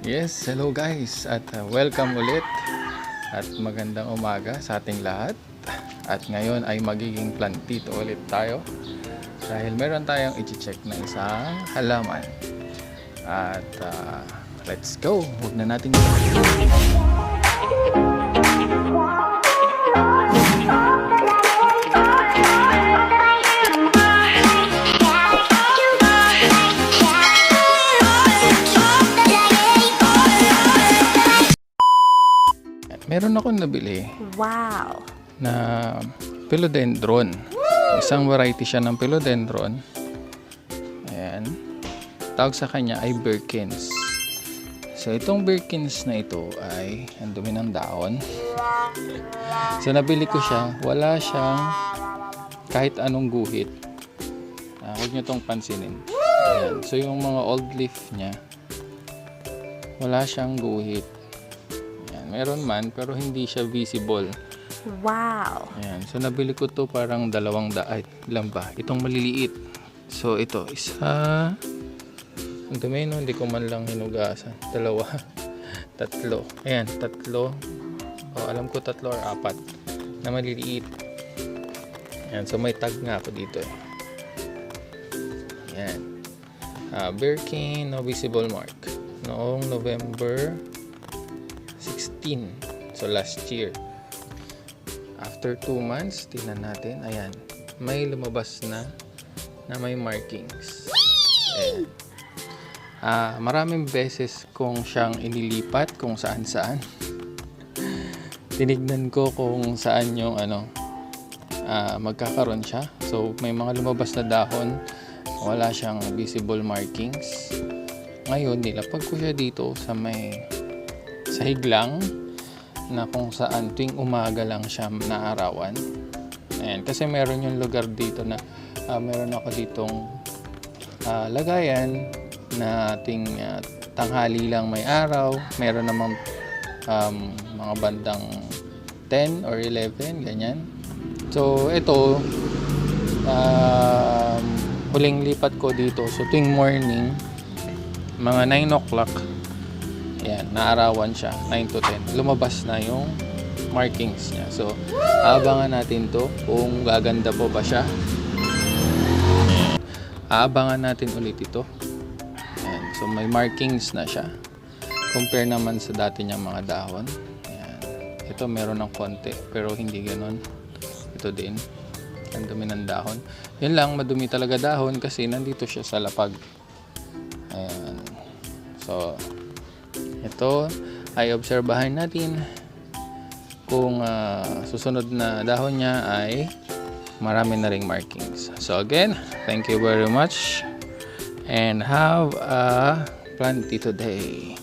Yes, hello guys at welcome ulit at magandang umaga sa ating lahat. At ngayon ay magiging plantito ulit tayo dahil meron tayong i-check na isang halaman. At let's go! Huwag na natin meron akong nabili. Wow! Na philodendron. Isang variety siya ng philodendron. Ayan. Tawag sa kanya ay Birkins. So itong Birkins na ito ay ang dumi ng dahon. So nabili ko siya. Wala siyang kahit anong guhit. Huwag nyo itong pansinin. Ayan. So yung mga old leaf niya, wala siyang guhit. Meron man pero hindi siya visible. Wow. Ayan. So nabili ko to parang 200 ilan ba? Itong maliliit. So ito isa. Ang dami no, hindi ko man lang hinugasan. 2, 3. Ayan, 3. Alam ko 3 or 4 na maliliit. Ayan, so may tag nga ako dito eh. Ayan. Birkin, no visible mark. Noong November 16. So last year. After 2 months, tingnan natin. Ayan. May lumabas na may markings. Ayan. Maraming beses kong siyang inilipat kung saan-saan. Tinignan ko kung saan yung magkakaroon siya. So may mga lumabas na dahon. Wala siyang visible markings. Ngayon, nilapag ko siya dito sa may sahig lang na kung saan tuwing umaga lang siya naarawan. Ayan, kasi meron yung lugar dito na meron ako ditong lagayan na tuwing tanghali lang may araw. Meron namang mga bandang 10 or 11, ganyan. So ito huling lipat ko dito. So tuwing morning mga 9 o'clock, yan, naarawan siya, 9 to 10. Lumabas na yung markings niya. So, aabangan natin to kung gaganda po ba siya. Aabangan natin ulit ito. Yan. So, may markings na siya. Compare naman sa dati niyang mga dahon. Yan. Ito meron ng konti, pero hindi ganon. Ito din. Ang dumi ng dahon. Yan lang, madumi talaga dahon kasi nandito siya sa lapag. Ayan. So, ito ay obserbahan natin kung susunod na dahon niya ay marami na ring markings. So again, thank you very much and have a plenty today.